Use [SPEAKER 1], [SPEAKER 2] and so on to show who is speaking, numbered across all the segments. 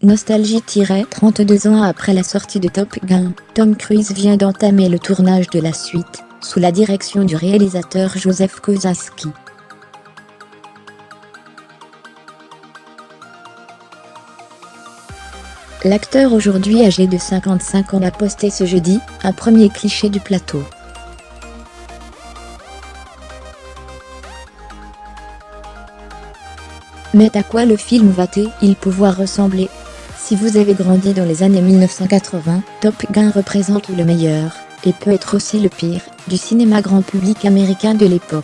[SPEAKER 1] Nostalgie-32 ans après la sortie de Top Gun, Tom Cruise vient d'entamer le tournage de la suite, sous la direction du réalisateur Joseph Kosinski. L'acteur aujourd'hui âgé de 55 ans a posté ce jeudi, un premier cliché du plateau. Mais à quoi le film va-t-il pouvoir ressembler? Si vous avez grandi dans les années 1980, Top Gun représente le meilleur, et peut être aussi le pire, du cinéma grand public américain de l'époque.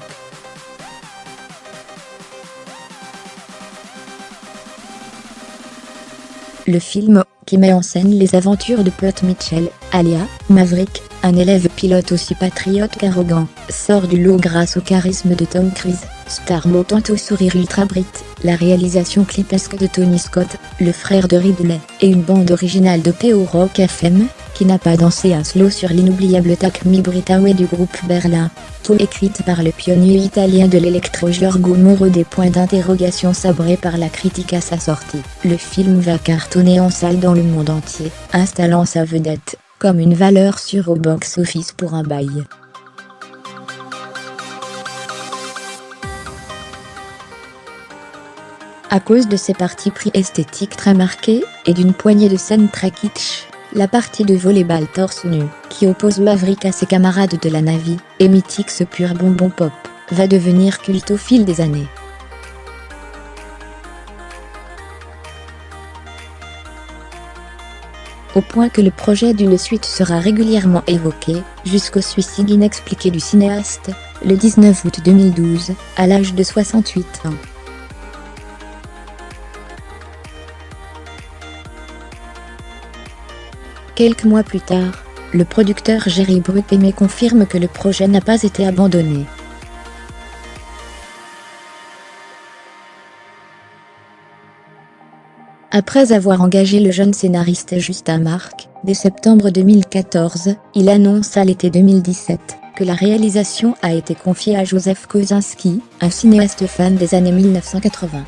[SPEAKER 1] Le film, qui met en scène les aventures de Pete Mitchell, alias Maverick, un élève pilote aussi patriote qu'arrogant, sort du lot grâce au charisme de Tom Cruise, star montante au sourire ultra brit, la réalisation clipesque de Tony Scott, le frère de Ridley, et une bande originale de P.O. Rock FM, qui n'a pas dansé un slow sur l'inoubliable Take Me Breathaway du groupe Berlin. Tout écrite par le pionnier italien de l'électro Giorgio Moro, des points d'interrogation sabrés par la critique à sa sortie. Le film va cartonner en salle dans le monde entier, installant sa vedette comme une valeur sûre au box-office pour un bail. À cause de ses partis pris esthétiques très marqués, et d'une poignée de scènes très kitsch, la partie de volleyball torse nu, qui oppose Maverick à ses camarades de la Navy, et mythique ce pur bonbon pop, va devenir culte au fil des années. Au point que le projet d'une suite sera régulièrement évoqué, jusqu'au suicide inexpliqué du cinéaste, le 19 août 2012, à l'âge de 68 ans. Quelques mois plus tard, le producteur Jerry Bruckheimer confirme que le projet n'a pas été abandonné. Après avoir engagé le jeune scénariste Justin Mark, dès septembre 2014, il annonce à l'été 2017 que la réalisation a été confiée à Joseph Kosinski, un cinéaste fan des années 1980.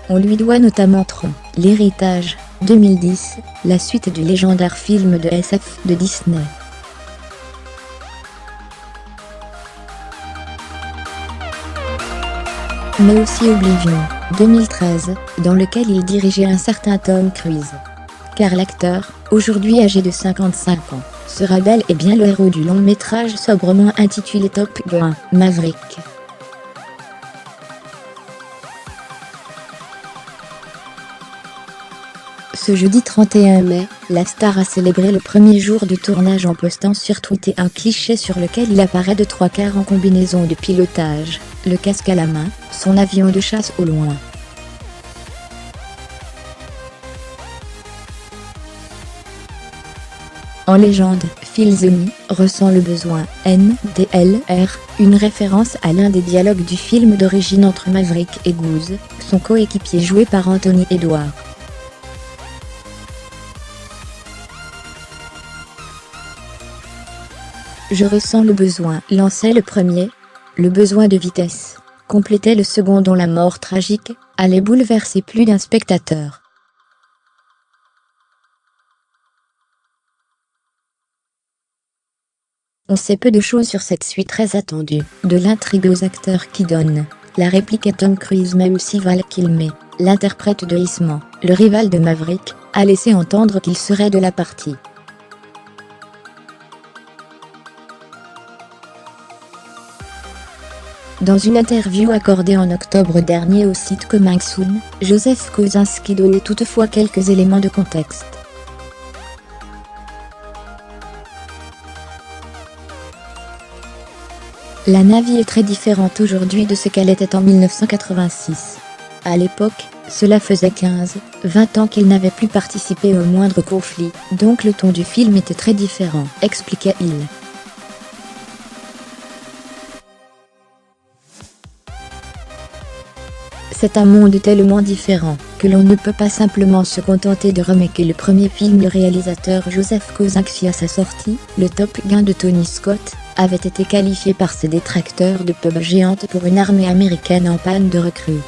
[SPEAKER 1] On lui doit notamment Tron, l'héritage, 2010, la suite du légendaire film de SF de Disney. Mais aussi Oblivion, 2013, dans lequel il dirigeait un certain Tom Cruise. Car l'acteur, aujourd'hui âgé de 55 ans, sera bel et bien le héros du long métrage sobrement intitulé Top Gun, Maverick. Ce jeudi 31 mai, la star a célébré le premier jour de tournage en postant sur Twitter un cliché sur lequel il apparaît de trois quarts en combinaison de pilotage, le casque à la main, son avion de chasse au loin. En légende, Phil Zoni ressent le besoin NDLR, une référence à l'un des dialogues du film d'origine entre Maverick et Goose, son coéquipier joué par Anthony Edwards. Je ressens le besoin, lançait le premier. Le besoin de vitesse, complétait le second dont la mort tragique allait bouleverser plus d'un spectateur. On sait peu de choses sur cette suite très attendue, de l'intrigue aux acteurs qui donnent la réplique à Tom Cruise, même si Val Kilmer, l'interprète de Eastman, le rival de Maverick, a laissé entendre qu'il serait de la partie. Dans une interview accordée en octobre dernier au site Coming Soon, Joseph Kosinski donnait toutefois quelques éléments de contexte. La Navy est très différente aujourd'hui de ce qu'elle était en 1986. À l'époque, cela faisait 15-20 ans qu'il n'avait plus participé au moindre conflit, donc le ton du film était très différent, expliquait-il. C'est un monde tellement différent, que que l'on ne peut pas simplement se contenter de remaker le premier film. Le réalisateur Joseph Kosinski à sa sortie, le Top Gun de Tony Scott, avait été qualifié par ses détracteurs de pub géante pour une armée américaine en panne de recrues.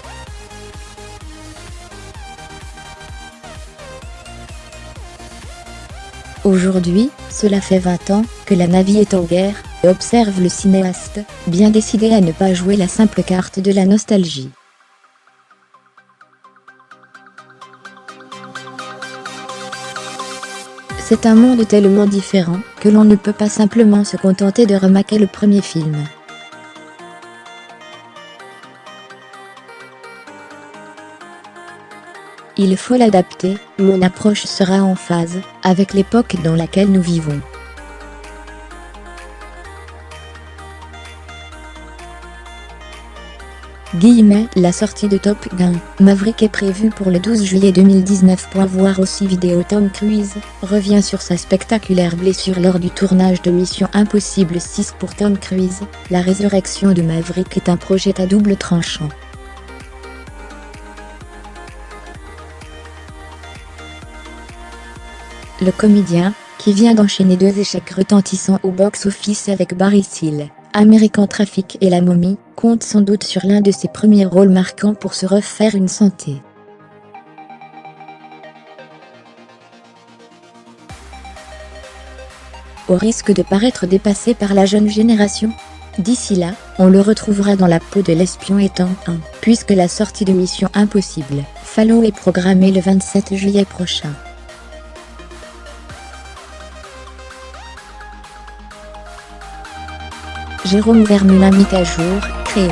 [SPEAKER 1] Aujourd'hui, cela fait 20 ans que la Navy est en guerre, et observe le cinéaste, bien décidé à ne pas jouer la simple carte de la nostalgie. C'est un monde tellement différent que l'on ne peut pas simplement se contenter de remaker le premier film. Il faut l'adapter, mon approche sera en phase avec l'époque dans laquelle nous vivons. La sortie de Top Gun Maverick est prévue pour le 12 juillet 2019. Voir aussi vidéo. Tom Cruise revient sur sa spectaculaire blessure lors du tournage de Mission Impossible 6. Pour Tom Cruise, la résurrection de Maverick est un projet à double tranchant. Le comédien, qui vient d'enchaîner 2 échecs retentissants au box-office avec Barry Seal, American Traffic et La Momie, compte sans doute sur l'un de ses premiers rôles marquants pour se refaire une santé. Au risque de paraître dépassé par la jeune génération, d'ici là, on le retrouvera dans la peau de l'espion étant 1, puisque la sortie de Mission Impossible, Fallout est programmée le 27 juillet prochain. Jérôme Vermelin, mis à jour, créé.